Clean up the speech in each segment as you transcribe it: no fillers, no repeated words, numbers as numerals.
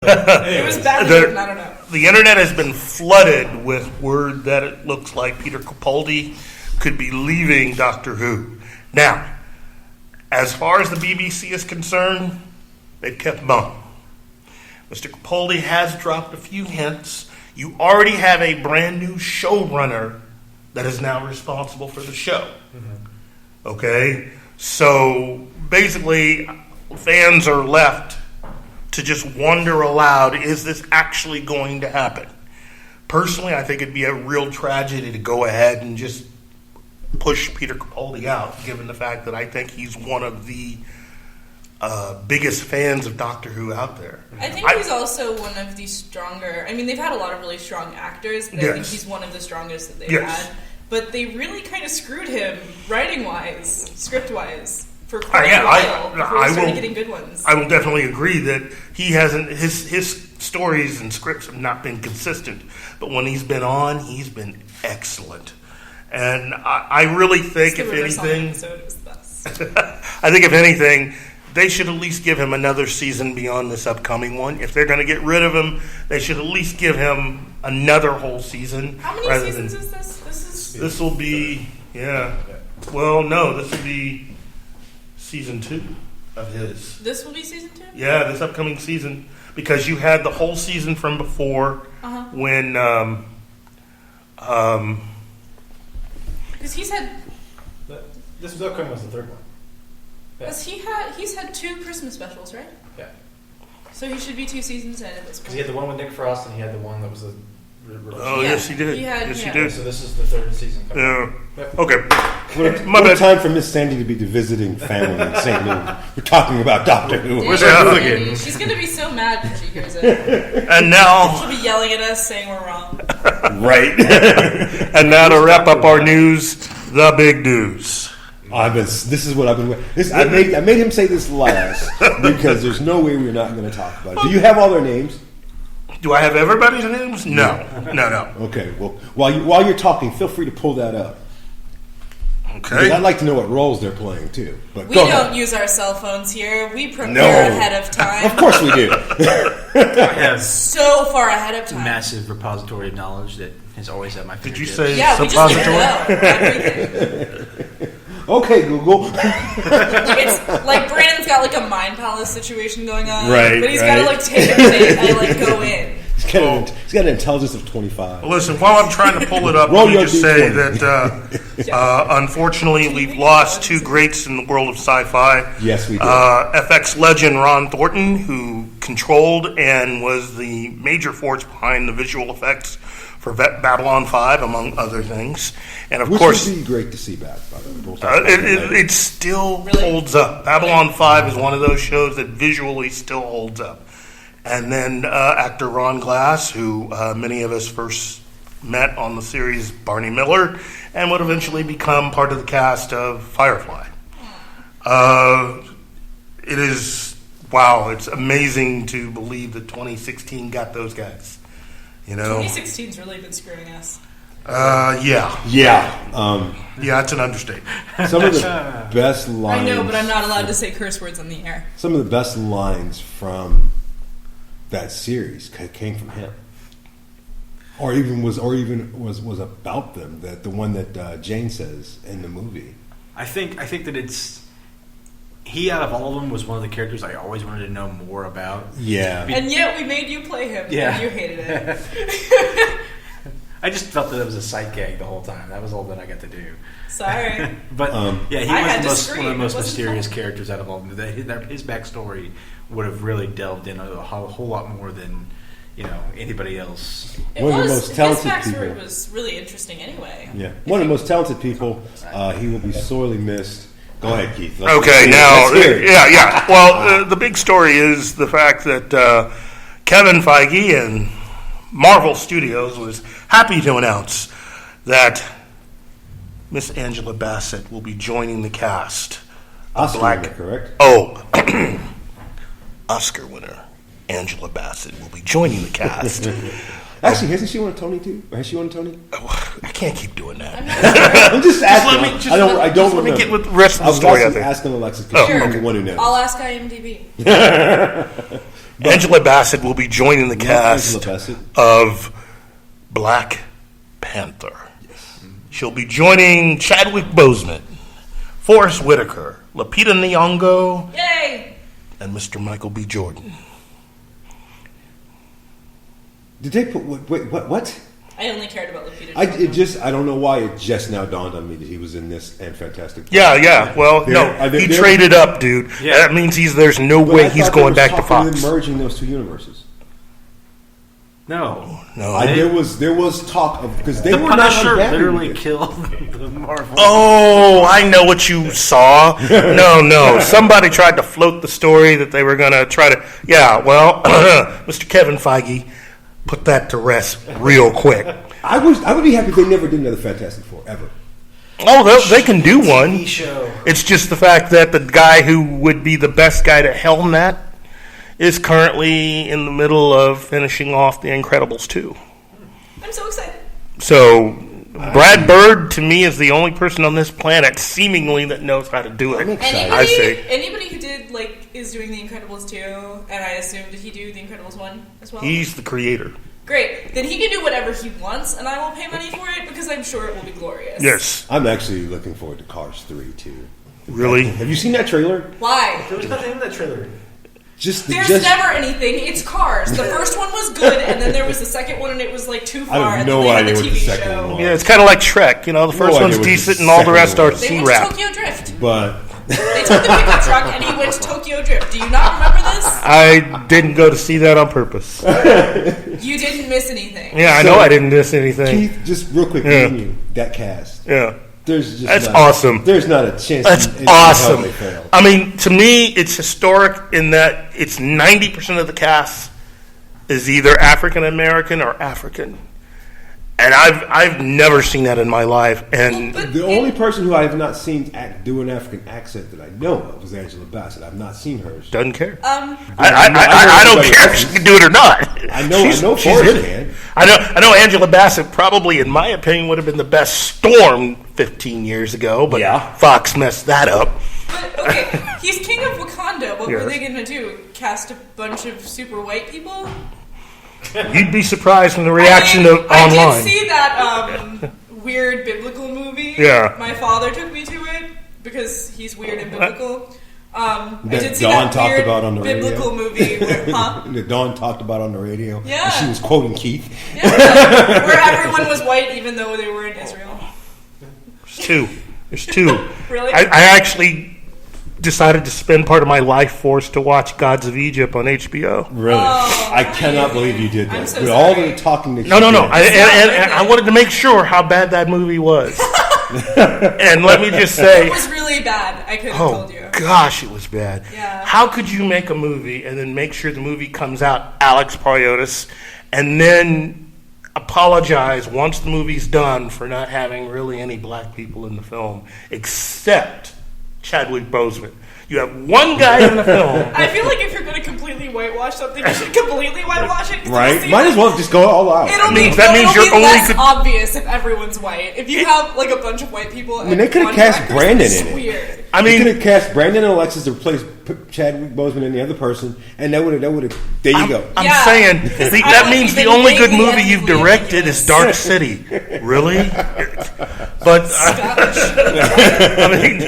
It was bad. I don't know. The internet has been flooded with word that it looks like Peter Capaldi could be leaving Doctor Who. Now, as far as the BBC is concerned, they've kept mum. Mr. Capaldi has dropped a few hints. You already have a brand new showrunner that is now responsible for the show. Mm-hmm. Okay? So basically, fans are left to just wonder aloud, is this actually going to happen? Personally, I think it'd be a real tragedy to go ahead and just push Peter Capaldi out, given the fact that I think he's one of the biggest fans of Doctor Who out there. I think he's also one of the stronger... I mean, they've had a lot of really strong actors, but I think he's one of the strongest that they've had. But they really kind of screwed him, writing-wise, script-wise, for quite a while before he started getting good ones. I will definitely agree that he hasn't... His stories and scripts have not been consistent, but when he's been on, he's been excellent. And I really think, if anything... I think, if anything, they should at least give him another season beyond this upcoming one. If they're going to get rid of him, they should at least give him another whole season. How many seasons is this? This will be... Yeah. Well, no, this will be season 2 of his. This will be season 2? Yeah, this upcoming season. Because you had the whole season from before when... Because he's had... This was upcoming was the third one. Because he's had 2 Christmas specials, right? Yeah. So he should be 2 seasons in at this point. Because he had the one with Nick Frost and he had the one that was the... yes, he did. He did. So this is the third season coming. Yeah. Yep. Okay. What time for Miss Sandy to be visiting family in St. Louis? We're talking about Doctor Who. Where's our hooligan? She's going to be so mad when she hears it. And now... She'll be yelling at us, saying we're wrong. Right. And now to wrap up our news, the big news. This is what I've been waiting. I made him say this last because there's no way we're not going to talk about it. Do you have all their names? Do I have everybody's names? No. Okay. Well, while you're talking, feel free to pull that up. Okay. Because I'd like to know what roles they're playing too. But we don't use our cell phones here. We prepare ahead of time. Of course we do. I have so far ahead of time. Massive repository of knowledge that is always at my fingertips. Did you say suppository? Everything. Okay, Google. It's like Brandon's got like a mind palace situation going on, right? But he's got to like take everything and go in. He's got an intelligence of 25. Listen, while I'm trying to pull it up, let me just say that unfortunately we've lost 2 greats in the world of sci-fi. Yes, we did. FX legend Ron Thornton, who controlled and was the major force behind the visual effects for Babylon 5, among other things. And of course, would be great to see back, by the way. It still holds up. Babylon 5 is one of those shows that visually still holds up. And then actor Ron Glass, who many of us first met on the series Barney Miller, and would eventually become part of the cast of Firefly. It is, wow, it's amazing to believe that 2016 got those guys. 2016's really been screwing us. Yeah. It's an understatement. Some of the best lines. I know, but I'm not allowed to say curse words on the air. Some of the best lines from that series came from him, or even was about them. That the one that Jane says in the movie. I think that it's. He, out of all of them, was one of the characters I always wanted to know more about. Yeah. And yet we made you play him. Yeah. And you hated it. I just felt that it was a sight gag the whole time. That was all that I got to do. Sorry. But, he was one of the most mysterious fun. characters out of all of them. His backstory would have really delved in a whole lot more than, anybody else. One of the most talented his backstory people. was really interesting anyway. Yeah. One of the most talented people. He will be sorely missed. Go ahead, Keith. Yeah. Well, the big story is the fact that Kevin Feige and Marvel Studios was happy to announce that Miss Angela Bassett will be joining the cast. Oscar winner, correct? Oscar winner Angela Bassett will be joining the cast. Actually, hasn't she won a Tony too? Or has she won a Tony? I can't keep doing that. I'm just asking. I don't let me get with the rest of the story. I was asking Alexis because she's the one who knows. I'll ask IMDb. Angela Bassett will be joining the cast Angela Bassett. of Black Panther. Yes. She'll be joining Chadwick Boseman, Forrest Whitaker, Lupita Nyong'o, Yay! and Mr. Michael B. Jordan. Did they put what? I only cared about Lupita. I don't know why it just now dawned on me that he was in this and Fantastic Four. Yeah. Well, he traded up, dude. Yeah. That means there's no way he's going back to Fox. Merging those two universes. No. There was talk of because they The were not Punisher unhappy literally with it. killed the Marvel. Oh, I know what you saw. No. Somebody tried to float the story that they were going to try to. Yeah, well, Mr. Kevin Feige put that to rest real quick. I would be happy if they never did another Fantastic Four ever. Oh, they can do one. TV show. It's just the fact that the guy who would be the best guy to helm that is currently in the middle of finishing off The Incredibles 2. I'm so excited. So, Brad Bird, to me, is the only person on this planet, seemingly, that knows how to do it. I'm excited. I say. Anybody who did is doing The Incredibles 2, and I assume did he do The Incredibles 1 as well? He's the creator. Great. Then he can do whatever he wants, and I will pay money for it because I'm sure it will be glorious. Yes. I'm actually looking forward to Cars 3 too. Really? Have you seen that trailer? Why? There was nothing in that trailer. There's never anything. It's Cars. The first one was good, and then there was the second one, and it was too far. I have and no then they had idea the what TV the second show. one was. Yeah, it's kind of like Shrek. The first idea one's what the decent, and all the rest second are one was. They went to C-rap. Tokyo Drift. But They took the pickup truck, and he went to Tokyo Drift. Do you not remember this? I didn't go to see that on purpose. You didn't miss anything. Yeah, I know I didn't miss anything. Keith, just real quick, Yeah. you, that cast. Yeah. That's That's awesome. There's not a chance. That's in hell awesome. they failed. I mean, to me, it's historic in that it's 90% of the cast is either African American or African, and I've never seen that in my life. And The only person who I have not seen do an African accent that I know of is Angela Bassett. I've not seen hers. doesn't care. I I don't everybody care if she else's. can do it or not. I know She's Forrest in it. can. I know Angela Bassett probably, in my opinion, would have been the best Storm 15 years ago, but Yeah. Fox messed that up. But, okay, he's king of Wakanda. What were Yes. they going to do? Cast a bunch of super white people? You'd be surprised in the reaction I online. did see that weird biblical movie. Yeah. My father took me to it because he's weird and biblical. I That did see Dawn that talked weird about on the biblical radio. movie where, That Dawn talked about on the radio. Yeah. And she was quoting Keith. Yeah, where everyone was white even though they were in Israel. There's two. Really? I actually decided to spend part of my life forced to watch Gods of Egypt on HBO. Really? Oh, I cannot believe you did that. I'm so With all sorry. the talking that No. you did. And I wanted to make sure how bad that movie was. And let me just say, It was really bad. I could have oh told you. gosh, it was bad. Yeah. How could you make a movie and then make sure the movie comes out Alex Proyotis and then apologize once the movie's done for not having really any black people in the film except Chadwick Boseman? You have one guy in the film. I feel like if you're going to completely whitewash something, you should completely whitewash it. 'cause Right? you'll see Might that as well just go all out. It'll means- be, that means it'll you're be only less could- obvious if everyone's white. If you have a bunch of white people, mean, they could have cast Brandon in it. Weird. I You could mean, have cast Brandon and Alexis to replace Chadwick Boseman and the other person, and that would have. There you go. I'm Yeah. saying that I means would the be only good vaguely movie you've ethically directed is ambiguous. Dark City. Really? But I mean,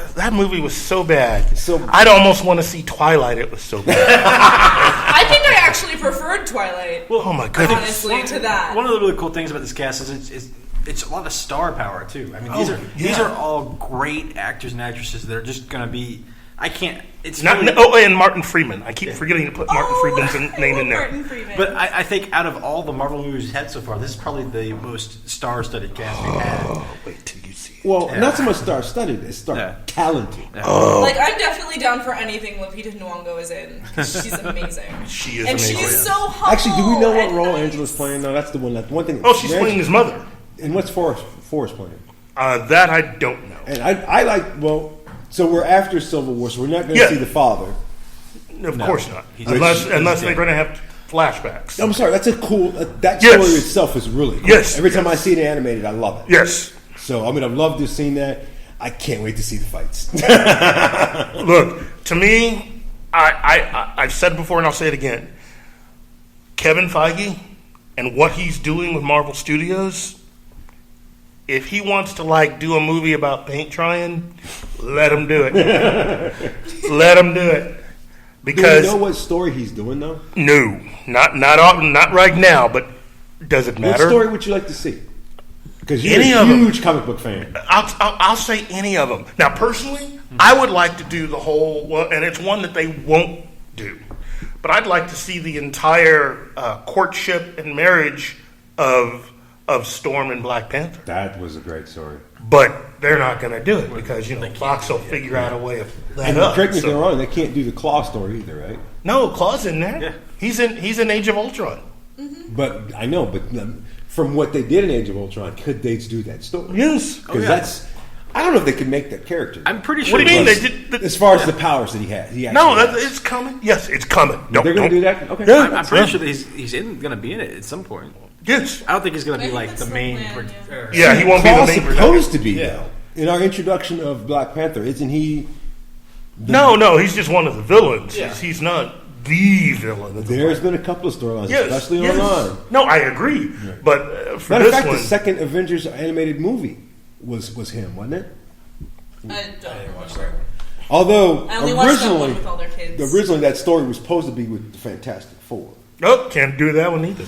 that movie was so bad. So- I'd almost want to see Twilight. It was so bad. I think I actually preferred Twilight, Oh my goodness! honestly, to that. One of the really cool things about this cast is it's a lot of star power too. I mean, these yeah. are all great actors and actresses that are just going to be. I can't. It's Not, really, and Martin Freeman. I keep forgetting to put Martin Freeman's name in there. Martin Freeman. But I think out of all the Marvel movies we've had so far, this is probably the most star-studded cast we've had. Oh, wait till you see it. Well, not so much star-studded; it's star-talented. Like, I'm definitely down for anything Lupita Nyong'o is in. 'Cause she's amazing. She is And amazing. she's so humble. Actually, do we know what and role nice. Angela's playing? No, that's the one. One thing. Oh, she's playing his mother. And what's Forrest playing? That I don't know. And I like. Well, so we're after Civil War, so we're not going to Yeah. see the father. Of course not. He's Unless dead. they're going to have flashbacks. I'm sorry. That's a cool. That Yes. story itself is really cool. Yes. Every time I see it animated, I love it. Yes. So I mean, I've loved to see that. I can't wait to see the fights. Look, to me, I've said it before and I'll say it again. Kevin Feige and what he's doing with Marvel Studios, if he wants to do a movie about paint trying, let him do it. Let him do it. Because do you know what story he's doing though? No, not right now. But does it matter? What story would you like to see? Because you're Any a of them. huge comic book fan. I'll say any of them. Now, personally, I would like to do the whole. Well, and it's one that they won't do. But I'd like to see the entire courtship and marriage of Storm and Black Panther. That was a great story. But they're not going to do it because Fox will figure out a way of that And up. correct me if I'm wrong, they can't do the Claw story either, right? No, Claw's in there. Yeah. He's in Age of Ultron. But I know, but from what they did in Age of Ultron, could they do that story? Yes. Because that's. I don't know if they could make that character. I'm pretty sure. What do you mean? Plus, They did as far as the powers that he had. it's coming. Yes, it's coming. They're going to do that? Okay. Yeah. I'm pretty sure that he's going to be in it at some point. Yes. I don't think he's going to be I like think the that's main. the plan, Yeah, he won't be the Claw's main supposed to be, Yeah. though. In our introduction of Black Panther, isn't he... No, he's just one of the villains. Yeah. He's not the villain. There's been a couple of storylines, Yes, especially yes. online. No, I agree. But for Matter of this fact, one, the second Avengers animated movie was him, wasn't it? I don't didn't watch remember. Although I only watched that one with all their kids. originally that story was supposed to be with the Fantastic Four. nope, can't do that one either.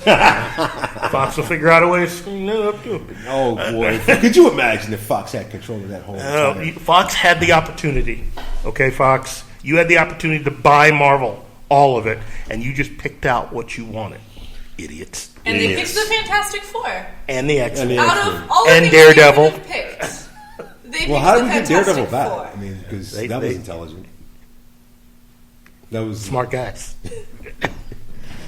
Fox will figure out a way to screen that up too. Oh boy! Could you imagine if Fox had control of that whole? entire- Fox had the opportunity. Okay, Fox, you had the opportunity to buy Marvel, all of it, and you just picked out what you wanted. Idiots. And they Idiots. picked the Fantastic Four. And the X-Men. And the Out X-Men. of all And the things they Daredevil. could have picked, they Well, picked how the did we get Fantastic Daredevil back? Four. I mean, because They- that was they- intelligent. That was Smart guys.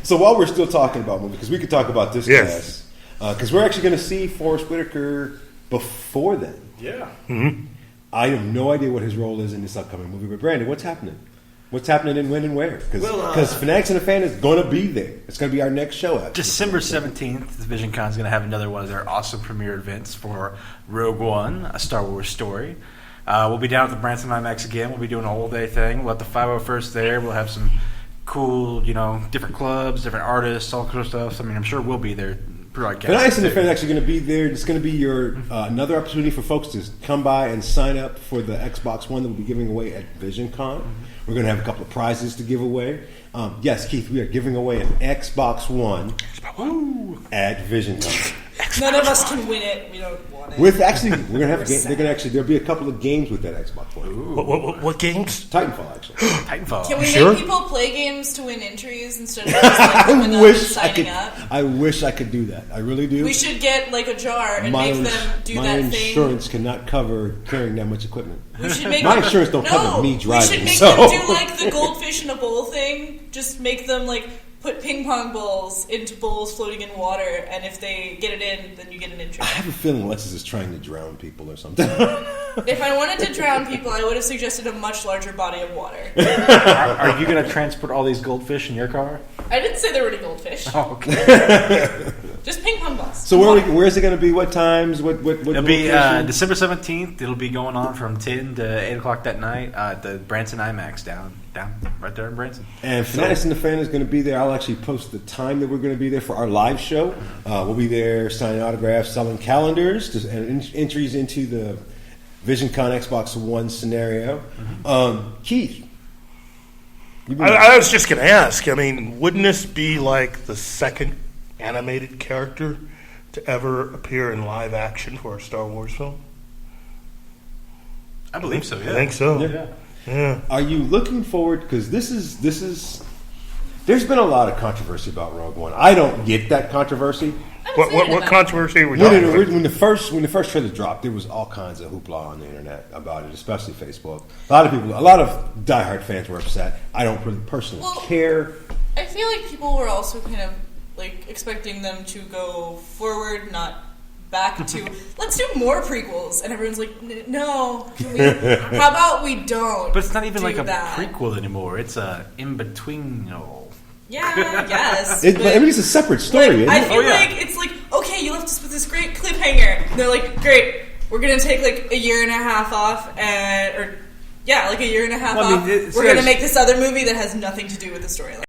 So while we're still talking about movies, because we could talk about this Yes. class, because we're actually going to see Forrest Whitaker before then. Yeah. I have no idea what his role is in this upcoming movie. But Brandon, what's happening? What's happening and when and where? Because Fanatics and the Fan is going to be there. It's going to be our next show. Actually. December 17th, VisionCon is going to have another one of their awesome premiere events for Rogue One, a Star Wars story. We'll be down at the Branson Imax again. We'll be doing a whole day thing. We'll have the 501st there. We'll have some cool, different clubs, different artists, all kind of stuff. I mean, I'm sure we'll be there. Fanatics and the Fan is actually going to be there. It's going to be your another opportunity for folks to come by and sign up for the Xbox One that we'll be giving away at VisionCon. We're going to have a couple of prizes to give away. Yes, Keith, we are giving away an Xbox One at VisionCon. None of us can win it. We don't want it. With actually, we're gonna have a game. They're gonna actually. There'll be a couple of games with that Xbox One. What games? Titanfall, actually. Titanfall. Can we Sure. make people play games to win entries instead of just like going I up wish and signing up? I wish I could do that. I really do. We should get like a jar and my make them do my that thing. insurance cannot cover carrying that much equipment. We should make My insurance don't cover me driving, We should make so- them do like the goldfish in a bowl thing. Just make them like put ping pong balls into bowls floating in water, and if they get it in, then you get an I entry. have a feeling Alexis is trying to drown people or something. If I wanted to drown people, I would have suggested a much larger body of water. Are you going to transport all these goldfish in your car? I didn't say there were any goldfish. Oh, okay. Just ping pong balls. So where's it going to be? What times? What It'll be location? December 17th. It'll be going on from 10 to 8 o'clock that night at the Branson Imax down right there in Branson. And Fanatics and the Fan is going to be there. I'll actually post the time that we're going to be there for our live show. We'll be there signing autographs, selling calendars, and entries into the VisionCon Xbox One scenario. Keith, I was just going to ask. I mean, wouldn't this be like the second animated character to ever appear in live action for a Star Wars film? I believe so, yeah. I think so. Yeah. Yeah. are you looking forward? Because this is. There's been a lot of controversy about Rogue One. I don't get that controversy. What controversy were we talking about? When the first trailer dropped, there was all kinds of hoopla on the internet about it, especially Facebook. A lot of diehard fans were upset. I don't really personally care. I feel like people were also kind of like expecting them to go forward, not back to let's do more prequels, and everyone's like, no. How about we don't? But it's not even do like a that? prequel anymore. It's a in-between. Yeah, I guess. I mean, it's a separate story. Like, isn't I it? feel like it's like, okay, you left us with this great cliffhanger. And they're like, great, we're gonna take like a year and a half off, or Yeah, like a year and a half Well, I mean, off. it We're going to says- make this other movie that has nothing to do with the storyline.